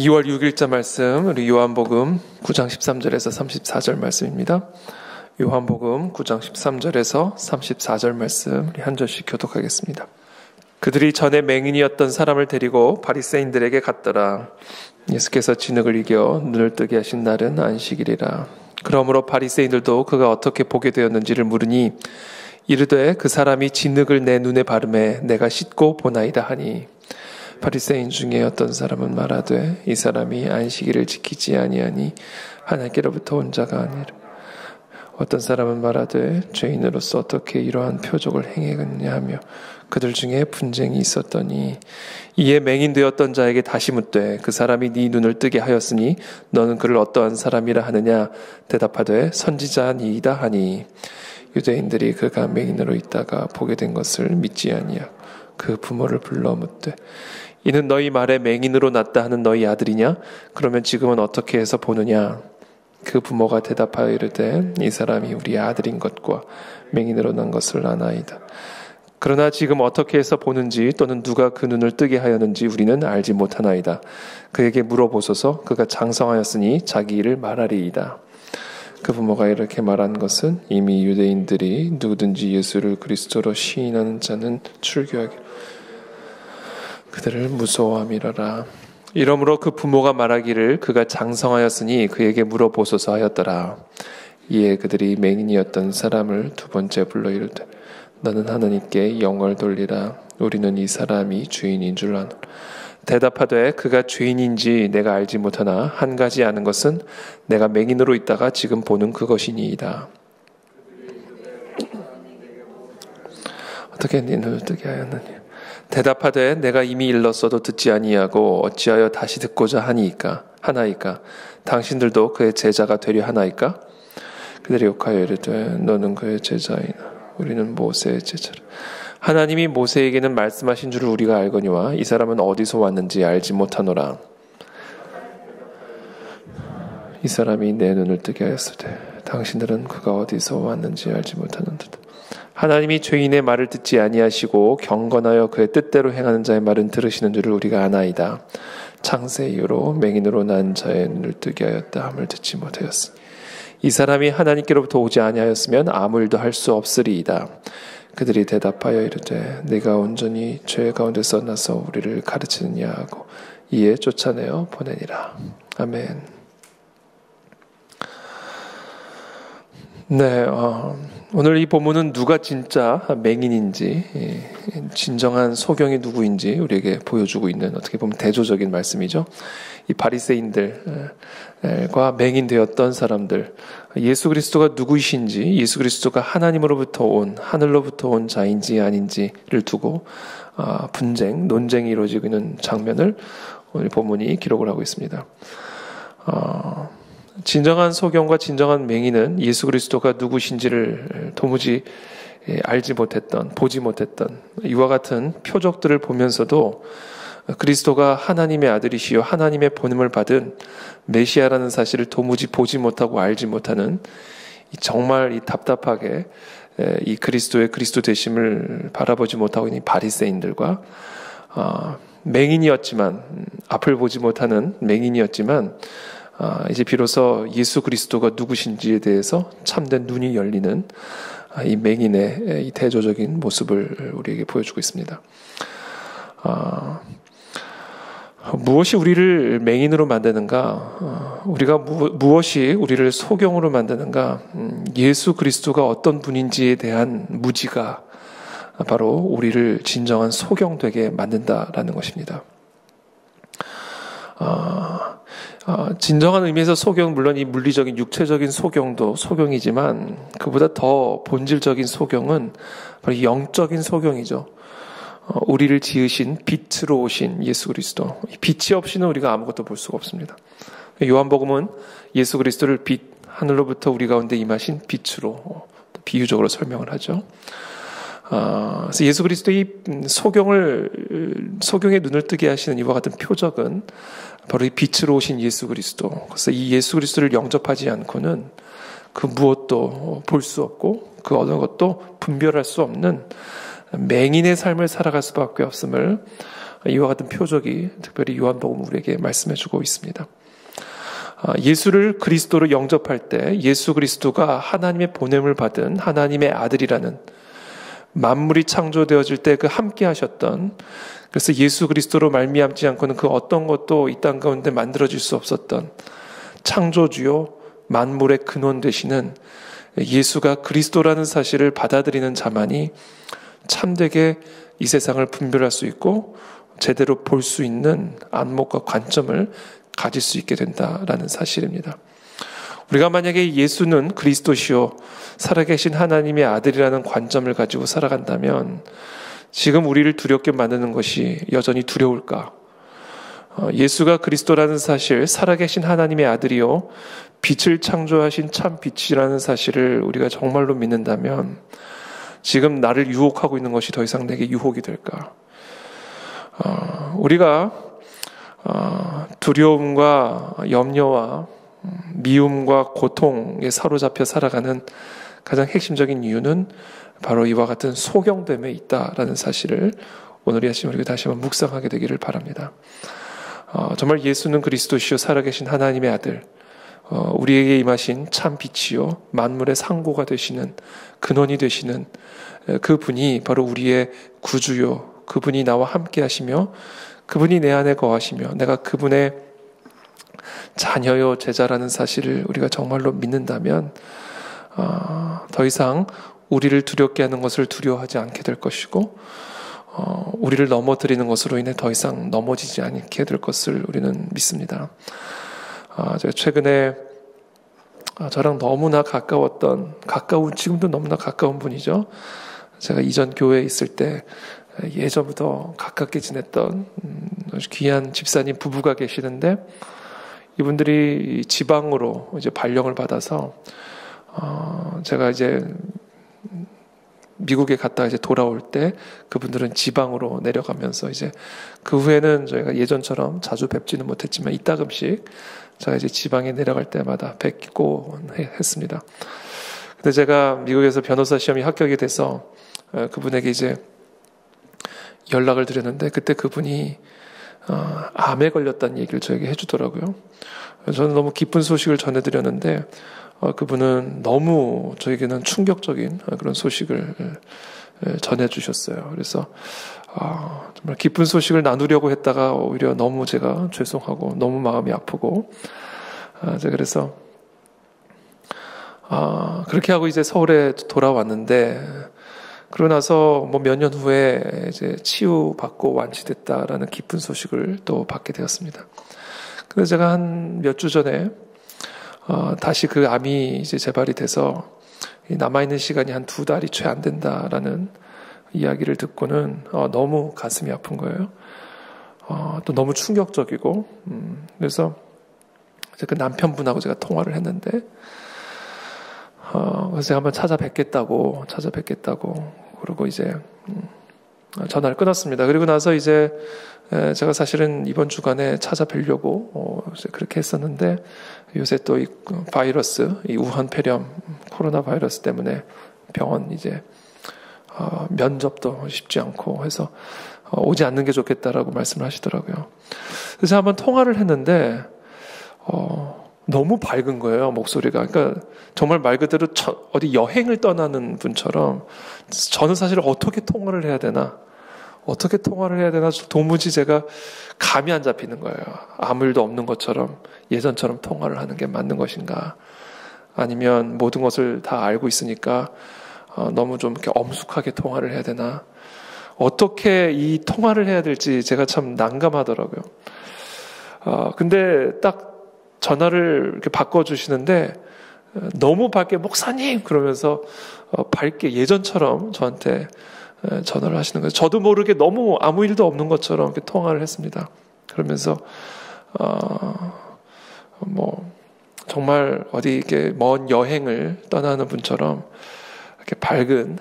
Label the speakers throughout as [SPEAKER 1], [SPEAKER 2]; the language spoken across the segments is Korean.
[SPEAKER 1] 2월 6일자 말씀, 우리 요한복음 9장 13절에서 34절 말씀입니다. 요한복음 9장 13절에서 34절 말씀, 우리 한 절씩 교독하겠습니다. 그들이 전에 맹인이었던 사람을 데리고 바리새인들에게 갔더라. 예수께서 진흙을 이겨 눈을 뜨게 하신 날은 안식일이라. 그러므로 바리새인들도 그가 어떻게 보게 되었는지를 물으니 이르되 그 사람이 진흙을 내 눈에 바르매 내가 씻고 보나이다 하니, 바리새인 중에 어떤 사람은 말하되 이 사람이 안식일을 지키지 아니하니 하나님께로부터 온 자가 아니라. 어떤 사람은 말하되 죄인으로서 어떻게 이러한 표적을 행했느냐 하며 그들 중에 분쟁이 있었더니, 이에 맹인되었던 자에게 다시 묻되 그 사람이 네 눈을 뜨게 하였으니 너는 그를 어떠한 사람이라 하느냐. 대답하되 선지자니이다 하니, 유대인들이 그가 맹인으로 있다가 보게 된 것을 믿지 아니하고 그 부모를 불러 묻되 이는 너희 말에 맹인으로 났다 하는 너희 아들이냐? 그러면 지금은 어떻게 해서 보느냐? 그 부모가 대답하여 이르되 이 사람이 우리 아들인 것과 맹인으로 난 것을 아나이다. 그러나 지금 어떻게 해서 보는지 또는 누가 그 눈을 뜨게 하였는지 우리는 알지 못하나이다. 그에게 물어보소서. 그가 장성하였으니 자기 일을 말하리이다. 그 부모가 이렇게 말한 것은 이미 유대인들이 누구든지 예수를 그리스도로 시인하는 자는 출교하기로 그들을 무서워함이라라. 이러므로 그 부모가 말하기를 그가 장성하였으니 그에게 물어보소서 하였더라. 이에 그들이 맹인이었던 사람을 두 번째 불러 이르되 너는 하나님께 영광을 돌리라. 우리는 이 사람이 죄인인 줄 아노라. 대답하되 그가 죄인인지 내가 알지 못하나 한 가지 아는 것은 내가 맹인으로 있다가 지금 보는 그것이니이다. 어떻게 네 눈을 뜨게 하였느냐? 대답하되 내가 이미 일렀어도 듣지 아니하고 어찌하여 다시 듣고자 하나이까? 당신들도 그의 제자가 되려 하나이까? 그들이 욕하여 이르되 너는 그의 제자이나 우리는 모세의 제자라. 하나님이 모세에게는 말씀하신 줄을 우리가 알거니와 이 사람은 어디서 왔는지 알지 못하노라. 이 사람이 내 눈을 뜨게 하였으되 당신들은 그가 어디서 왔는지 알지 못하는도다. 하나님이 죄인의 말을 듣지 아니하시고 경건하여 그의 뜻대로 행하는 자의 말은 들으시는 줄을 우리가 아나이다. 창세 이후로 맹인으로 난 자의 눈을 뜨게 하였다 함을 듣지 못하였으니 이 사람이 하나님께로부터 오지 아니하였으면 아무 일도 할 수 없으리이다. 그들이 대답하여 이르되 네가 온전히 죄 가운데서 나서 우리를 가르치느냐 하고 이에 쫓아내어 보내니라. 아멘. 네, 오늘 이 본문은 누가 진짜 맹인인지, 진정한 소경이 누구인지 우리에게 보여주고 있는, 어떻게 보면 대조적인 말씀이죠. 이 바리새인들과 맹인되었던 사람들, 예수 그리스도가 누구이신지, 예수 그리스도가 하나님으로부터 온, 하늘로부터 온 자인지 아닌지를 두고 분쟁, 논쟁이 이루어지고 있는 장면을 오늘 본문이 기록을 하고 있습니다. 진정한 소경과 진정한 맹인은 예수 그리스도가 누구신지를 도무지 알지 못했던, 보지 못했던 이와 같은 표적들을 보면서도 그리스도가 하나님의 아들이시요 하나님의 본음을 받은 메시아라는 사실을 도무지 보지 못하고 알지 못하는 정말 이 답답하게 이 그리스도의 그리스도 되심을 바라보지 못하고 있는 바리새인들과 맹인이었지만, 앞을 보지 못하는 맹인이었지만 이제 비로소 예수 그리스도가 누구신지에 대해서 참된 눈이 열리는 이 맹인의 이 대조적인 모습을 우리에게 보여주고 있습니다. 무엇이 우리를 맹인으로 만드는가? 우리가 무엇이 우리를 소경으로 만드는가? 예수 그리스도가 어떤 분인지에 대한 무지가 바로 우리를 진정한 소경되게 만든다라는 것입니다. 진정한 의미에서 소경은 물론 이 물리적인 육체적인 소경도 소경이지만 그보다 더 본질적인 소경은 바로 영적인 소경이죠. 우리를 지으신 빛으로 오신 예수 그리스도. 빛이 없이는 우리가 아무것도 볼 수가 없습니다. 요한복음은 예수 그리스도를 빛, 하늘로부터 우리 가운데 임하신 빛으로 비유적으로 설명을 하죠. 그래서 예수 그리스도의 소경의 눈을 뜨게 하시는 이와 같은 표적은 바로 이 빛으로 오신 예수 그리스도. 그래서 이 예수 그리스도를 영접하지 않고는 그 무엇도 볼 수 없고 그 어느 것도 분별할 수 없는 맹인의 삶을 살아갈 수밖에 없음을 이와 같은 표적이 특별히 요한복음 우리에게 말씀해주고 있습니다. 예수를 그리스도로 영접할 때 예수 그리스도가 하나님의 보냄을 받은 하나님의 아들이라는, 만물이 창조되어질 때 그 함께 하셨던, 그래서 예수 그리스도로 말미암지 않고는 그 어떤 것도 이 땅 가운데 만들어질 수 없었던 창조주요 만물의 근원 되시는 예수가 그리스도라는 사실을 받아들이는 자만이 참되게 이 세상을 분별할 수 있고 제대로 볼 수 있는 안목과 관점을 가질 수 있게 된다라는 사실입니다. 우리가 만약에 예수는 그리스도시요 살아계신 하나님의 아들이라는 관점을 가지고 살아간다면 지금 우리를 두렵게 만드는 것이 여전히 두려울까? 예수가 그리스도라는 사실, 살아계신 하나님의 아들이요 빛을 창조하신 참 빛이라는 사실을 우리가 정말로 믿는다면 지금 나를 유혹하고 있는 것이 더 이상 내게 유혹이 될까? 우리가 두려움과 염려와 미움과 고통에 사로잡혀 살아가는 가장 핵심적인 이유는 바로 이와 같은 소경됨에 있다라는 사실을 오늘 이 아침 우리가 다시 한번 묵상하게 되기를 바랍니다. 정말 예수는 그리스도시요 살아계신 하나님의 아들, 우리에게 임하신 참 빛이요 만물의 상고가 되시는, 근원이 되시는 그 분이 바로 우리의 구주요, 그분이 나와 함께 하시며 그분이 내 안에 거하시며 내가 그분의 자녀요 제자라는 사실을 우리가 정말로 믿는다면 더 이상 우리를 두렵게 하는 것을 두려워하지 않게 될 것이고 우리를 넘어뜨리는 것으로 인해 더 이상 넘어지지 않게 될 것을 우리는 믿습니다. 제가 최근에 저랑 너무나 지금도 너무나 가까운 분이죠. 제가 이전 교회에 있을 때 예전부터 가깝게 지냈던 아주 귀한 집사님 부부가 계시는데 이분들이 지방으로 이제 발령을 받아서 제가 이제 미국에 갔다 이제 돌아올 때 그분들은 지방으로 내려가면서 이제 그 후에는 저희가 예전처럼 자주 뵙지는 못했지만 이따금씩 제가 이제 지방에 내려갈 때마다 뵙고 했습니다. 근데 제가 미국에서 변호사 시험이 합격이 돼서 그분에게 이제 연락을 드렸는데 그때 그분이 암에 걸렸다는 얘기를 저에게 해주더라고요. 저는 너무 기쁜 소식을 전해드렸는데 그분은 너무 저에게는 충격적인 그런 소식을 전해주셨어요. 그래서 정말 기쁜 소식을 나누려고 했다가 오히려 너무 제가 죄송하고 너무 마음이 아프고 제가 그래서 그렇게 하고 이제 서울에 돌아왔는데 그러고 나서 뭐 몇 년 후에 이제 치유받고 완치됐다라는 기쁜 소식을 또 받게 되었습니다. 그래서 제가 한 몇 주 전에 다시 그 암이 이제 재발이 돼서 남아있는 시간이 한 2달이 채 안 된다라는 이야기를 듣고는 너무 가슴이 아픈 거예요. 또 너무 충격적이고 그래서 이제 그 남편분하고 제가 통화를 했는데 그래서 제가 한번 찾아뵙겠다고 그러고 이제 전화를 끊었습니다. 그리고 나서 이제 제가 사실은 이번 주간에 찾아뵈려고 이제 그렇게 했었는데 요새 또 이 바이러스, 이 우한 폐렴 코로나 바이러스 때문에 병원 이제 면접도 쉽지 않고 해서 오지 않는 게 좋겠다라고 말씀을 하시더라고요. 그래서 한번 통화를 했는데 너무 밝은 거예요, 목소리가. 그러니까 정말 말 그대로 어디 여행을 떠나는 분처럼 저는 사실 어떻게 통화를 해야 되나 도무지 제가 감이 안 잡히는 거예요. 아무 일도 없는 것처럼 예전처럼 통화를 하는 게 맞는 것인가, 아니면 모든 것을 다 알고 있으니까 너무 좀 이렇게 엄숙하게 통화를 해야 되나, 어떻게 이 통화를 해야 될지 제가 참 난감하더라고요. 근데 딱 전화를 이렇게 바꿔주시는데 너무 밝게 목사님 그러면서 밝게 예전처럼 저한테 전화를 하시는 거예요. 저도 모르게 너무 아무 일도 없는 것처럼 이렇게 통화를 했습니다. 그러면서 뭐 정말 어디 이렇게 먼 여행을 떠나는 분처럼 이렇게 밝은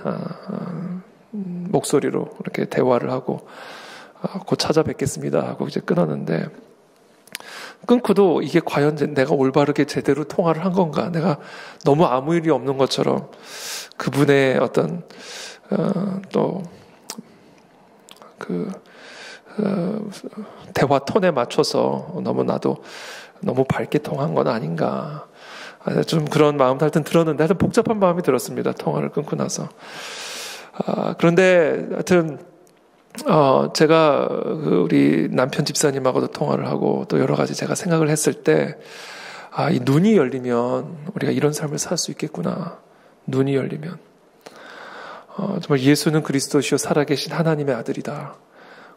[SPEAKER 1] 목소리로 이렇게 대화를 하고 곧 찾아뵙겠습니다 하고 이제 끊었는데, 끊고도 이게 과연 내가 올바르게 제대로 통화를 한 건가, 내가 너무 아무 일이 없는 것처럼 그분의 어떤 또 그 대화 톤에 맞춰서 너무 밝게 통한 건 아닌가. 좀 그런 마음도 하여튼 들었는데 하여튼 복잡한 마음이 들었습니다. 통화를 끊고 나서. 그런데 하여튼 제가 우리 남편 집사님하고도 통화를 하고 또 여러 가지 제가 생각을 했을 때 이 눈이 열리면 우리가 이런 삶을 살 수 있겠구나. 눈이 열리면 정말 예수는 그리스도시요 살아계신 하나님의 아들이다.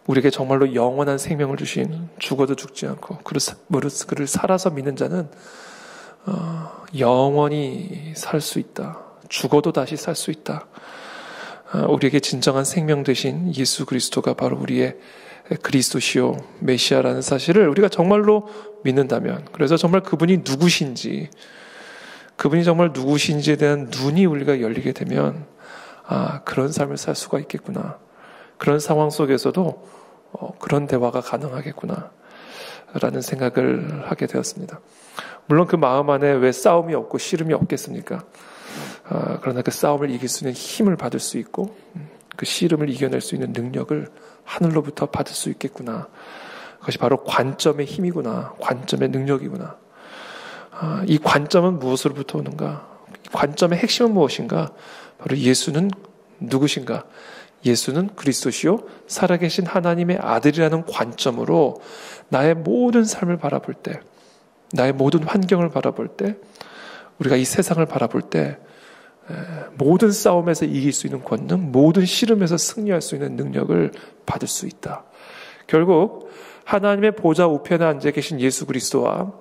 [SPEAKER 1] 우리에게 정말로 영원한 생명을 주신 죽어도 죽지 않고 그를 살아서 믿는 자는 영원히 살 수 있다. 죽어도 다시 살 수 있다. 우리에게 진정한 생명 되신 예수 그리스도가 바로 우리의 그리스도시요 메시아라는 사실을 우리가 정말로 믿는다면, 그래서 정말 그분이 정말 누구신지에 대한 눈이 우리가 열리게 되면 그런 삶을 살 수가 있겠구나. 그런 상황 속에서도 그런 대화가 가능하겠구나 라는 생각을 하게 되었습니다. 물론 그 마음 안에 왜 싸움이 없고 씨름이 없겠습니까? 그러나 그 싸움을 이길 수 있는 힘을 받을 수 있고 그 씨름을 이겨낼 수 있는 능력을 하늘로부터 받을 수 있겠구나. 그것이 바로 관점의 힘이구나. 관점의 능력이구나. 이 관점은 무엇으로부터 오는가? 관점의 핵심은 무엇인가? 바로 예수는 누구신가? 예수는 그리스도시요 살아계신 하나님의 아들이라는 관점으로 나의 모든 삶을 바라볼 때, 나의 모든 환경을 바라볼 때, 우리가 이 세상을 바라볼 때 모든 싸움에서 이길 수 있는 권능, 모든 씨름에서 승리할 수 있는 능력을 받을 수 있다. 결국 하나님의 보좌 우편에 앉아 계신 예수 그리스도와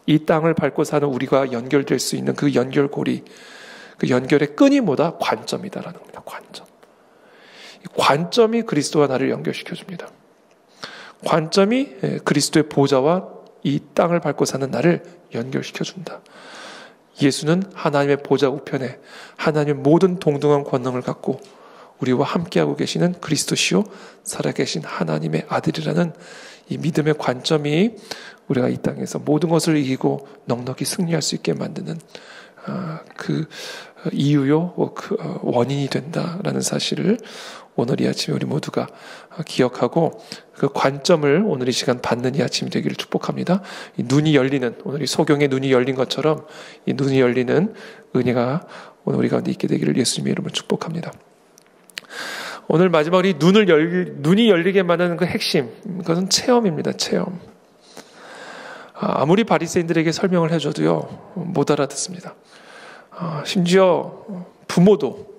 [SPEAKER 1] 이 땅을 밟고 사는 우리가 연결될 수 있는 그 연결고리, 그 연결의 끈이 뭐다? 관점이다라는 겁니다. 관점이 그리스도와 나를 연결시켜줍니다. 관점이 그리스도의 보좌와 이 땅을 밟고 사는 나를 연결시켜준다. 예수는 하나님의 보좌 우편에 하나님의 모든 동등한 권능을 갖고 우리와 함께하고 계시는 그리스도시요 살아계신 하나님의 아들이라는 이 믿음의 관점이 우리가 이 땅에서 모든 것을 이기고 넉넉히 승리할 수 있게 만드는 그 이유요, 그 원인이 된다라는 사실을 오늘 이 아침에 우리 모두가 기억하고 그 관점을 오늘 이 시간 받는 이 아침이 되기를 축복합니다. 이 눈이 열리는, 오늘 이 소경의 눈이 열린 것처럼 이 눈이 열리는 은혜가 오늘 우리 가운데 있게 되기를 예수님의 이름으로 축복합니다. 오늘 마지막으로 이 눈이 열리게 만드는 그 핵심, 그것은 체험입니다. 체험. 아무리 바리새인들에게 설명을 해줘도요 못 알아듣습니다. 심지어 부모도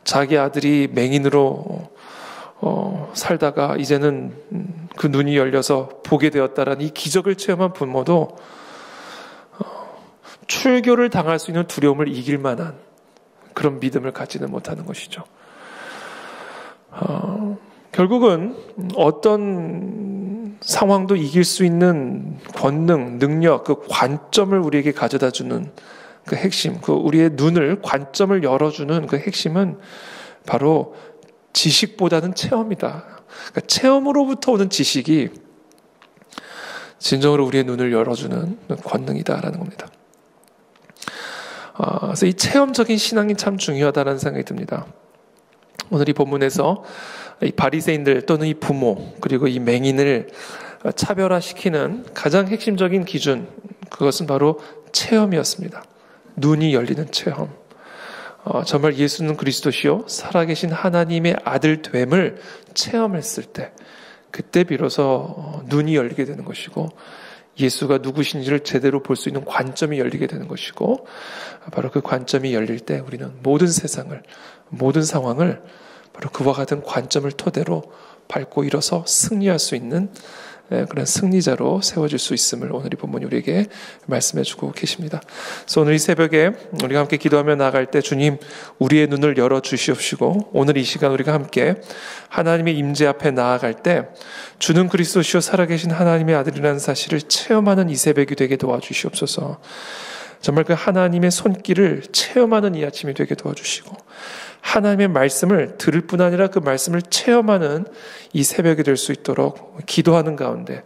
[SPEAKER 1] 자기 아들이 맹인으로 살다가 이제는 그 눈이 열려서 보게 되었다라는 이 기적을 체험한 부모도 출교를 당할 수 있는 두려움을 이길 만한 그런 믿음을 갖지는 못하는 것이죠. 결국은 어떤 상황도 이길 수 있는 권능, 능력, 그 관점을 우리에게 가져다주는 그 핵심, 그 우리의 눈을, 관점을 열어주는 그 핵심은 바로 지식보다는 체험이다. 그러니까 체험으로부터 오는 지식이 진정으로 우리의 눈을 열어주는 권능이다라는 겁니다. 그래서 이 체험적인 신앙이 참 중요하다는 생각이 듭니다. 오늘 이 본문에서 이 바리새인들 또는 이 부모 그리고 이 맹인을 차별화시키는 가장 핵심적인 기준, 그것은 바로 체험이었습니다. 눈이 열리는 체험. 정말 예수는 그리스도시요 살아계신 하나님의 아들 됨을 체험했을 때, 그때 비로소 눈이 열리게 되는 것이고 예수가 누구신지를 제대로 볼 수 있는 관점이 열리게 되는 것이고, 바로 그 관점이 열릴 때 우리는 모든 세상을, 모든 상황을 바로 그와 같은 관점을 토대로 밟고 일어서 승리할 수 있는 그런 승리자로 세워질 수 있음을 오늘 이 본문이 우리에게 말씀해 주고 계십니다. 그래서 오늘 이 새벽에 우리가 함께 기도하며 나아갈 때 주님 우리의 눈을 열어 주시옵시고, 오늘 이 시간 우리가 함께 하나님의 임재 앞에 나아갈 때 주는 그리스도시요 살아계신 하나님의 아들이라는 사실을 체험하는 이 새벽이 되게 도와주시옵소서. 정말 그 하나님의 손길을 체험하는 이 아침이 되게 도와주시고, 하나님의 말씀을 들을 뿐 아니라 그 말씀을 체험하는 이 새벽이 될 수 있도록 기도하는 가운데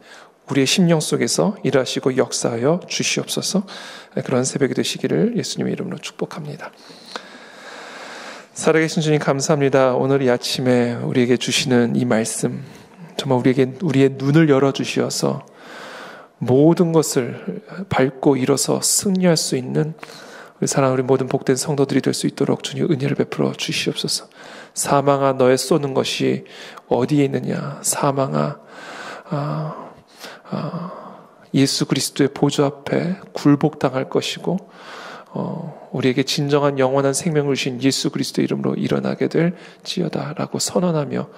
[SPEAKER 1] 우리의 심령 속에서 일하시고 역사하여 주시옵소서. 그런 새벽이 되시기를 예수님의 이름으로 축복합니다. 살아계신 주님 감사합니다. 오늘 이 아침에 우리에게 주시는 이 말씀, 정말 우리의 눈을 열어주시어서 모든 것을 밟고 일어서 승리할 수 있는 우리 사랑하는 우리 모든 복된 성도들이 될 수 있도록 주님 은혜를 베풀어 주시옵소서. 사망아 너의 쏘는 것이 어디에 있느냐. 사망아 예수 그리스도의 보좌 앞에 굴복당할 것이고 우리에게 진정한 영원한 생명을 주신 예수 그리스도의 이름으로 일어나게 될지어다라고 선언하며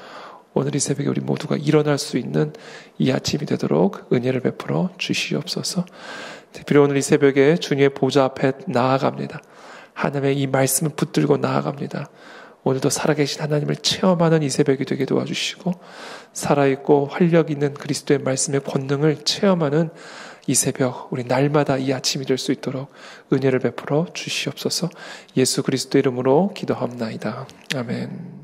[SPEAKER 1] 오늘 이 새벽에 우리 모두가 일어날 수 있는 이 아침이 되도록 은혜를 베풀어 주시옵소서. 특별히 오늘 이 새벽에 주님의 보좌 앞에 나아갑니다. 하나님의 이 말씀을 붙들고 나아갑니다. 오늘도 살아계신 하나님을 체험하는 이 새벽이 되게 도와주시고 살아있고 활력 있는 그리스도의 말씀의 권능을 체험하는 이 새벽 우리 날마다 이 아침이 될 수 있도록 은혜를 베풀어 주시옵소서. 예수 그리스도의 이름으로 기도합나이다. 아멘.